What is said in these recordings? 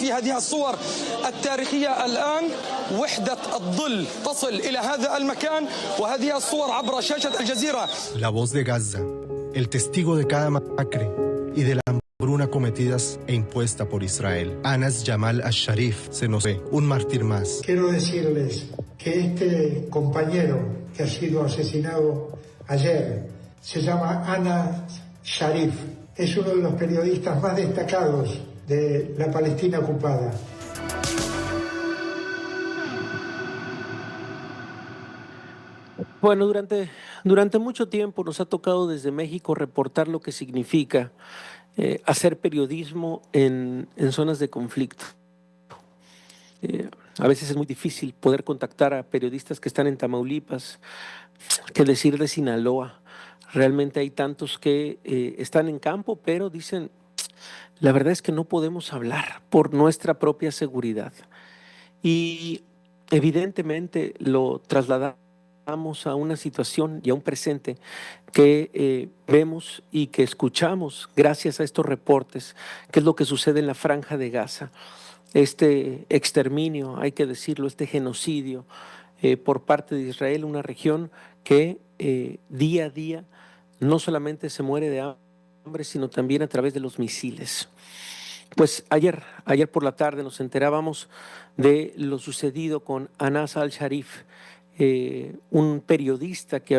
في هذه الصور التاريخية الآن وحدة الظل تصل إلى هذا المكان وهذه الصور عبر شاشة الجزيرة. La voz de Gaza, el testigo de cada masacre y de la hambruna cometidas e impuesta por Israel. Anas Jamal al-Sharif se nos ve un mártir más. Quiero decirles que este compañero que ha sido asesinado ayer se llama Anas Sharif. Es uno de los periodistas más destacados de la Palestina ocupada. Bueno, durante mucho tiempo nos ha tocado desde México reportar lo que significa hacer periodismo en zonas de conflicto. A veces es muy difícil poder contactar a periodistas que están en Tamaulipas, que decir de Sinaloa. Realmente hay tantos que están en campo, pero dicen, la verdad es que no podemos hablar por nuestra propia seguridad. Y evidentemente lo trasladamos a una situación y a un presente que vemos y que escuchamos gracias a estos reportes, que es lo que sucede en la Franja de Gaza. Este exterminio, hay que decirlo, este genocidio por parte de Israel, una región que día a día no solamente se muere de hambre, sino también a través de los misiles. Pues ayer por la tarde nos enterábamos de lo sucedido con Anas al-Sharif, un periodista que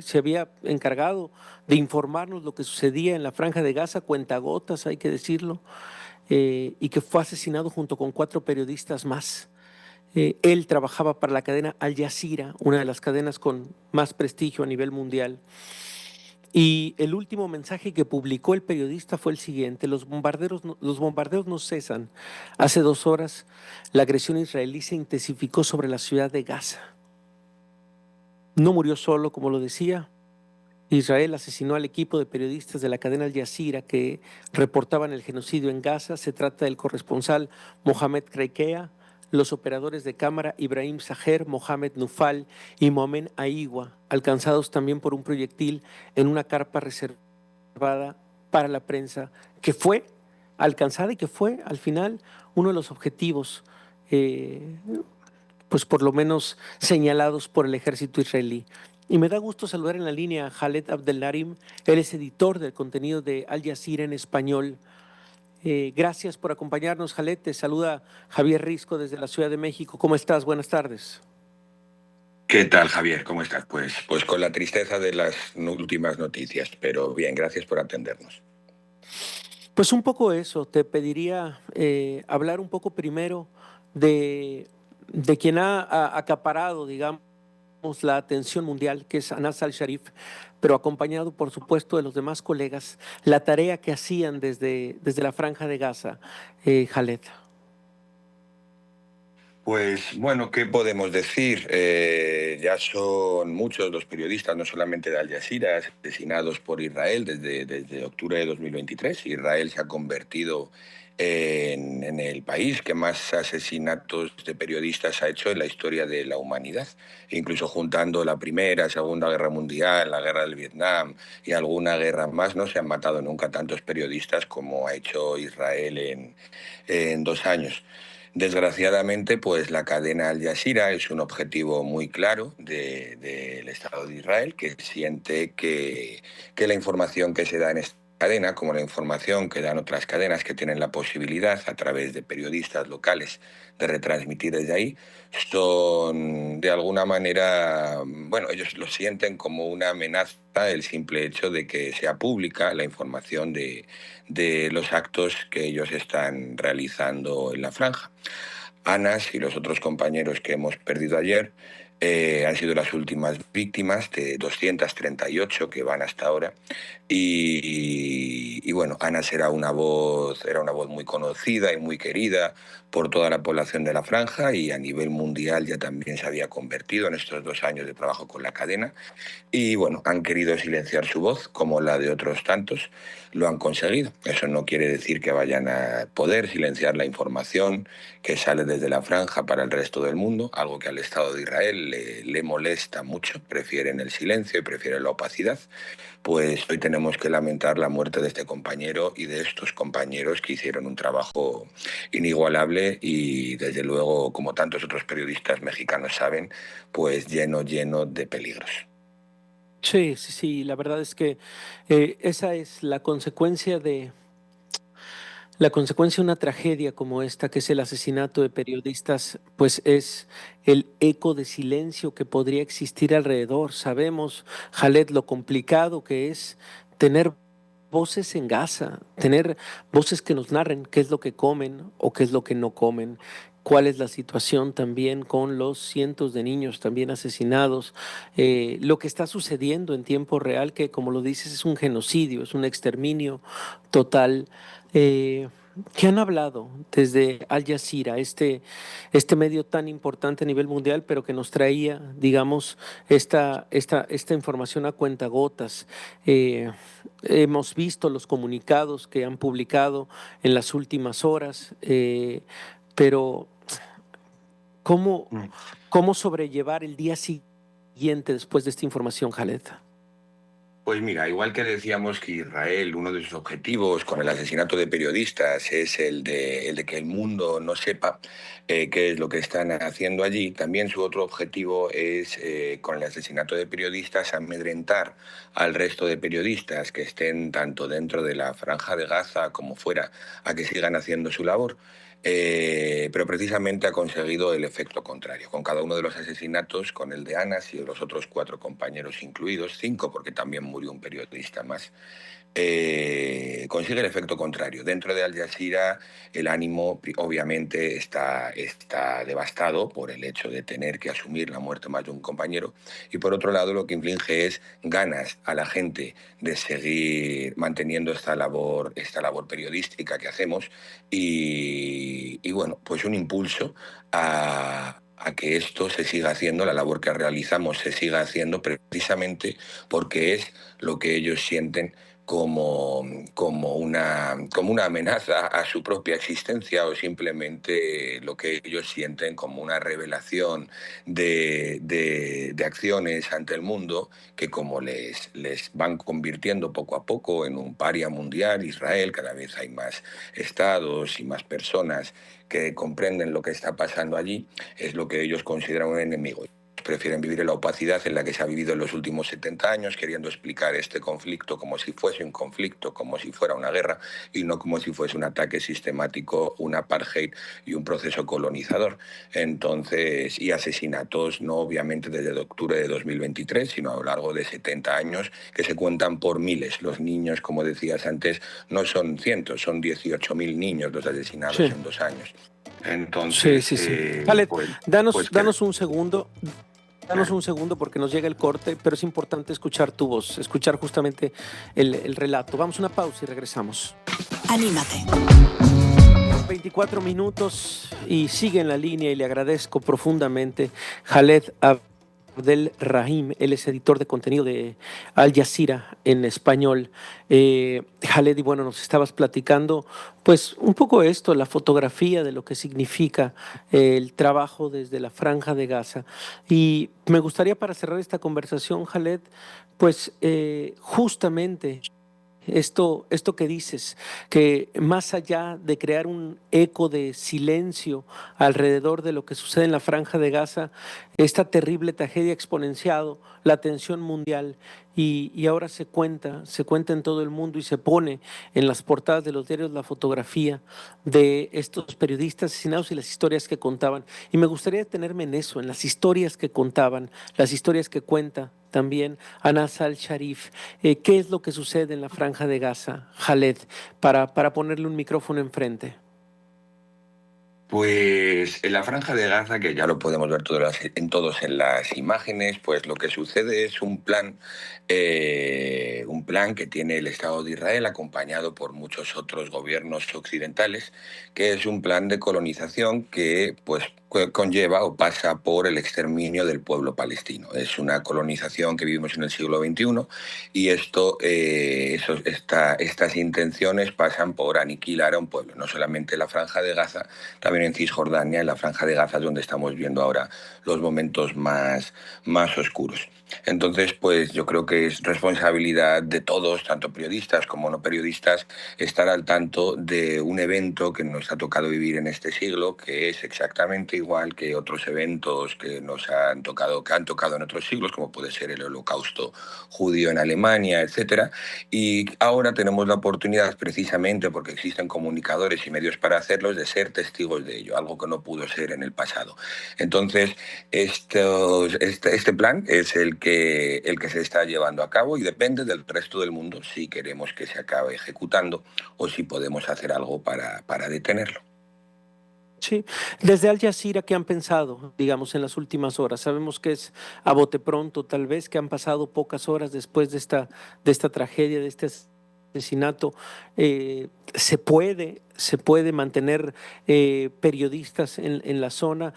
se había encargado de informarnos lo que sucedía en la Franja de Gaza, cuentagotas, hay que decirlo, y que fue asesinado junto con 4 periodistas más. Él trabajaba para la cadena Al Jazeera, una de las cadenas con más prestigio a nivel mundial. Y el último mensaje que publicó el periodista fue el siguiente: los bombardeos no cesan. Hace 2 horas la agresión israelí se intensificó sobre la ciudad de Gaza. No murió solo, como lo decía. Israel asesinó al equipo de periodistas de la cadena Al Jazeera que reportaban el genocidio en Gaza. Se trata del corresponsal Mohamed Kreikea, los operadores de cámara Ibrahim Saher, Mohamed Nufal y Mohamed Aigua, alcanzados también por un proyectil en una carpa reservada para la prensa, que fue alcanzada y que fue al final uno de los objetivos, pues por lo menos señalados por el ejército israelí. Y me da gusto saludar en la línea a Khaled Abdelnarim, él es editor del contenido de Al Jazeera en español. Gracias por acompañarnos, Khaled. Te saluda Javier Risco desde la Ciudad de México. ¿Cómo estás? Buenas tardes. ¿Qué tal, Javier? ¿Cómo estás? Pues con la tristeza de las últimas noticias, pero bien, gracias por atendernos. Pues un poco eso, te pediría hablar un poco primero de quien ha acaparado, digamos, la atención mundial, que es Anas al-Sharif, pero acompañado, por supuesto, de los demás colegas, la tarea que hacían desde la Franja de Gaza, Khaled. Pues bueno, ¿qué podemos decir? Ya son muchos los periodistas, no solamente de Al Jazeera, asesinados por Israel desde octubre de 2023. Israel se ha convertido en el país que más asesinatos de periodistas ha hecho en la historia de la humanidad, incluso juntando la Primera, Segunda Guerra Mundial, la Guerra del Vietnam y alguna guerra más. No se han matado nunca tantos periodistas como ha hecho Israel en 2 años. Desgraciadamente, pues la cadena Al Jazeera es un objetivo muy claro del Estado de Israel, que siente que la información que se da en esta cadena, como la información que dan otras cadenas que tienen la posibilidad a través de periodistas locales de retransmitir desde ahí, son de alguna manera, bueno, ellos lo sienten como una amenaza el simple hecho de que sea pública la información de los actos que ellos están realizando en la franja. Anas y los otros compañeros que hemos perdido ayer han sido las últimas víctimas de 238 que van hasta ahora. Y bueno, Anas era una voz muy conocida y muy querida por toda la población de la franja, y a nivel mundial ya también se había convertido en estos 2 años de trabajo con la cadena. Y bueno, han querido silenciar su voz, como la de otros tantos, lo han conseguido. Eso no quiere decir que vayan a poder silenciar la información que sale desde la franja para el resto del mundo, algo que al Estado de Israel le molesta mucho, prefieren el silencio y prefieren la opacidad. Pues hoy tenemos que lamentar la muerte de este compañero y de estos compañeros que hicieron un trabajo inigualable y, desde luego, como tantos otros periodistas mexicanos saben, pues lleno de peligros. Sí, sí, sí, la verdad es que esa es la consecuencia de una tragedia como esta, que es el asesinato de periodistas, pues es el eco de silencio que podría existir alrededor. Sabemos, Khaled, lo complicado que es tener voces en Gaza, tener voces que nos narren qué es lo que comen o qué es lo que no comen, cuál es la situación también con los cientos de niños también asesinados, lo que está sucediendo en tiempo real, que como lo dices es un genocidio, es un exterminio total. Eh, ¿Qué han hablado desde Al Jazeera, este medio tan importante a nivel mundial, pero que nos traía, digamos, esta información a cuentagotas? Hemos visto los comunicados que han publicado en las últimas horas, pero ¿cómo, cómo sobrellevar el día siguiente después de esta información, Khaled? Pues mira, igual que decíamos que Israel, uno de sus objetivos con el asesinato de periodistas es el de que el mundo no sepa qué es lo que están haciendo allí, también su otro objetivo es, con el asesinato de periodistas, amedrentar al resto de periodistas que estén tanto dentro de la Franja de Gaza como fuera, a que sigan haciendo su labor. Pero precisamente ha conseguido el efecto contrario. Con cada uno de los asesinatos, con el de Anas y los otros 4 compañeros incluidos, 5 porque también murió un periodista más, consigue el efecto contrario. Dentro de Al Jazeera el ánimo obviamente está devastado por el hecho de tener que asumir la muerte más de un compañero, y por otro lado lo que inflige es ganas a la gente de seguir manteniendo esta labor periodística que hacemos y bueno, pues un impulso a que esto se siga haciendo, la labor que realizamos se siga haciendo, precisamente porque es lo que ellos sienten como una amenaza a su propia existencia, o simplemente lo que ellos sienten como una revelación de acciones ante el mundo que, como les van convirtiendo poco a poco en un paria mundial. Israel, cada vez hay más estados y más personas que comprenden lo que está pasando allí, es lo que ellos consideran un enemigo. Prefieren vivir en la opacidad en la que se ha vivido en los últimos 70 años, queriendo explicar este conflicto como si fuese un conflicto, como si fuera una guerra, y no como si fuese un ataque sistemático, un apartheid y un proceso colonizador. Entonces, y asesinatos, no obviamente desde octubre de 2023, sino a lo largo de 70 años, que se cuentan por miles. Los niños, como decías antes, no son cientos, son 18.000 niños los asesinados Sí. en 2 años. Entonces, Sí. Khaled, danos danos un segundo. Danos un segundo porque nos llega el corte, pero es importante escuchar tu voz, escuchar justamente el relato. Vamos a una pausa y regresamos. Anímate. 24 minutos y sigue en la línea y le agradezco profundamente. Khaled Abdel Rahim, él es editor de contenido de Al Jazeera en español. Khaled, y bueno, nos estabas platicando pues un poco esto, la fotografía de lo que significa el trabajo desde la Franja de Gaza. Y me gustaría, para cerrar esta conversación, Khaled, pues justamente esto que dices, que más allá de crear un eco de silencio alrededor de lo que sucede en la Franja de Gaza, esta terrible tragedia ha exponenciado la atención mundial y ahora se cuenta en todo el mundo y se pone en las portadas de los diarios la fotografía de estos periodistas asesinados y las historias que contaban. Y me gustaría detenerme en eso, en las historias que contaban, las historias que cuenta también Anas al-Sharif. ¿Qué es lo que sucede en la Franja de Gaza, Khaled, para ponerle un micrófono enfrente? Pues en la Franja de Gaza, que ya lo podemos ver todos en las imágenes, pues lo que sucede es un plan que tiene el Estado de Israel, acompañado por muchos otros gobiernos occidentales, que es un plan de colonización que, pues, conlleva o pasa por el exterminio del pueblo palestino. Es una colonización que vivimos en el siglo XXI y estas intenciones pasan por aniquilar a un pueblo, no solamente en la Franja de Gaza, también en Cisjordania, en la Franja de Gaza es donde estamos viendo ahora los momentos más oscuros. Entonces, pues yo creo que es responsabilidad de todos, tanto periodistas como no periodistas, estar al tanto de un evento que nos ha tocado vivir en este siglo, que es exactamente igual que otros eventos que nos han tocado en otros siglos, como puede ser el Holocausto judío en Alemania, etcétera. Y ahora tenemos la oportunidad, precisamente porque existen comunicadores y medios para hacerlos, de ser testigos de ello, algo que no pudo ser en el pasado. Entonces, este plan es el que se está llevando a cabo y depende del resto del mundo si queremos que se acabe ejecutando o si podemos hacer algo para detenerlo. Sí, desde Al Jazeera, ¿qué han pensado, digamos, en las últimas horas? Sabemos que es a bote pronto, tal vez, que han pasado pocas horas después de esta tragedia, de este asesinato. ¿Se puede mantener periodistas en la zona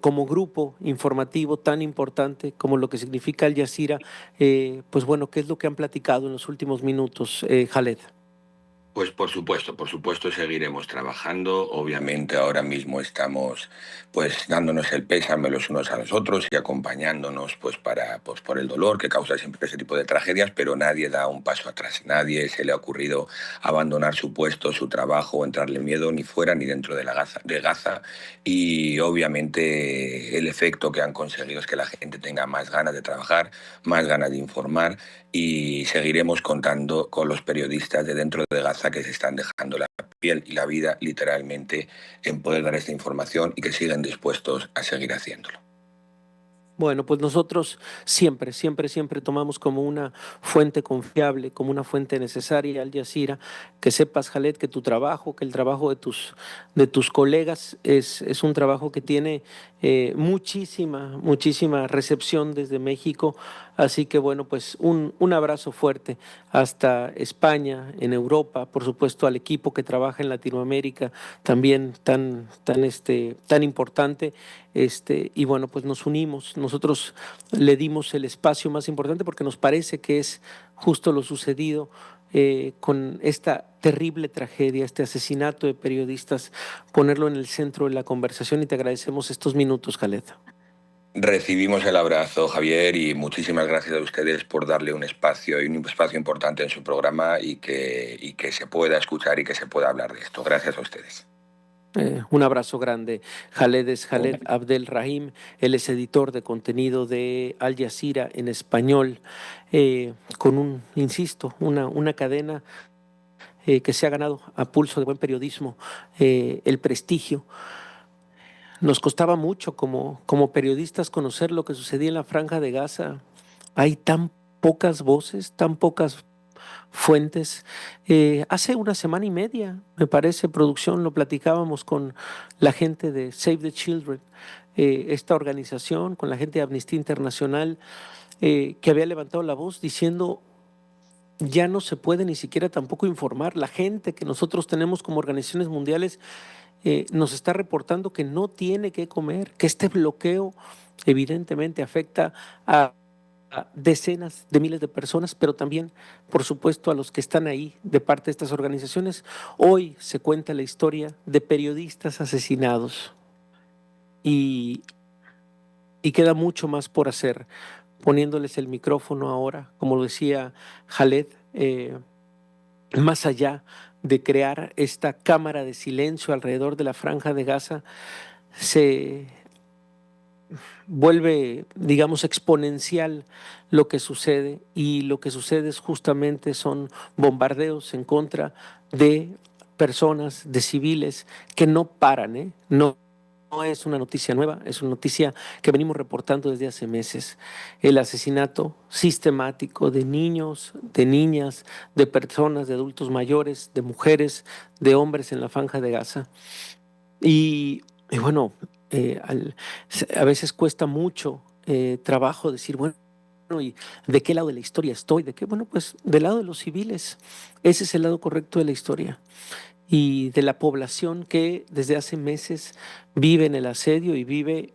como grupo informativo tan importante como lo que significa Al Jazeera? Pues bueno, ¿qué es lo que han platicado en los últimos minutos, Khaled? Pues por supuesto seguiremos trabajando. Obviamente ahora mismo estamos pues dándonos el pésame los unos a los otros y acompañándonos pues por el dolor que causa siempre ese tipo de tragedias, pero nadie da un paso atrás. Nadie se le ha ocurrido abandonar su puesto, su trabajo o entrarle miedo ni fuera ni dentro de Gaza. Y obviamente el efecto que han conseguido es que la gente tenga más ganas de trabajar, más ganas de informar y seguiremos contando con los periodistas de dentro de Gaza que se están dejando la piel y la vida literalmente en poder dar esta información y que siguen dispuestos a seguir haciéndolo. Bueno, pues nosotros siempre tomamos como una fuente confiable, como una fuente necesaria Al Jazeera. Que sepas, Khaled, que tu trabajo, que el trabajo de tus colegas es un trabajo que tiene muchísima recepción desde México. Así que bueno, pues un abrazo fuerte hasta España, en Europa, por supuesto al equipo que trabaja en Latinoamérica, también tan importante. Y bueno, pues nos unimos. Nosotros le dimos el espacio más importante porque nos parece que es justo lo sucedido con esta terrible tragedia, este asesinato de periodistas, ponerlo en el centro de la conversación y te agradecemos estos minutos, Khaled. Recibimos el abrazo, Javier, y muchísimas gracias a ustedes por darle un espacio importante en su programa y que se pueda escuchar y que se pueda hablar de esto. Gracias a ustedes. Un abrazo grande. Khaled es Khaled Abdel Rahim, él es editor de contenido de Al Jazeera en español, con insisto, una cadena que se ha ganado a pulso de buen periodismo, el prestigio. Nos costaba mucho como periodistas conocer lo que sucedía en la Franja de Gaza. Hay tan pocas voces, tan pocas fuentes. Hace una semana y media, me parece, producción, lo platicábamos con la gente de Save the Children, esta organización, con la gente de Amnistía Internacional, que había levantado la voz diciendo ya no se puede ni siquiera tampoco informar. La gente que nosotros tenemos como organizaciones mundiales nos está reportando que no tiene que comer, que este bloqueo evidentemente afecta a decenas de miles de personas, pero también, por supuesto, a los que están ahí de parte de estas organizaciones. Hoy se cuenta la historia de periodistas asesinados y queda mucho más por hacer. Poniéndoles el micrófono ahora, como lo decía Khaled, más allá de crear esta cámara de silencio alrededor de la Franja de Gaza, se vuelve, digamos, exponencial lo que sucede, y lo que sucede es justamente son bombardeos en contra de personas, de civiles que no paran, no es una noticia nueva, es una noticia que venimos reportando desde hace meses. El asesinato sistemático de niños, de niñas, de personas, de adultos mayores, de mujeres, de hombres en la Franja de Gaza. Y bueno, a veces cuesta mucho trabajo decir, bueno, ¿y de qué lado de la historia estoy? ¿De qué? Bueno, pues del lado de los civiles. Ese es el lado correcto de la historia. y de la población que desde hace meses vive en el asedio y vive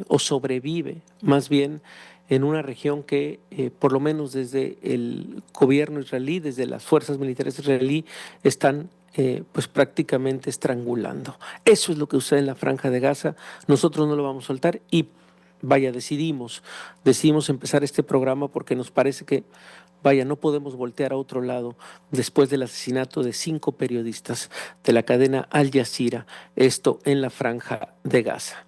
o sobrevive más bien en una región que por lo menos desde el gobierno israelí, desde las fuerzas militares israelí, están pues prácticamente estrangulando. Eso es lo que sucede en la Franja de Gaza. Nosotros no lo vamos a soltar y vaya, decidimos empezar este programa porque nos parece que, vaya, no podemos voltear a otro lado después del asesinato de 5 periodistas de la cadena Al Jazeera, esto en la Franja de Gaza.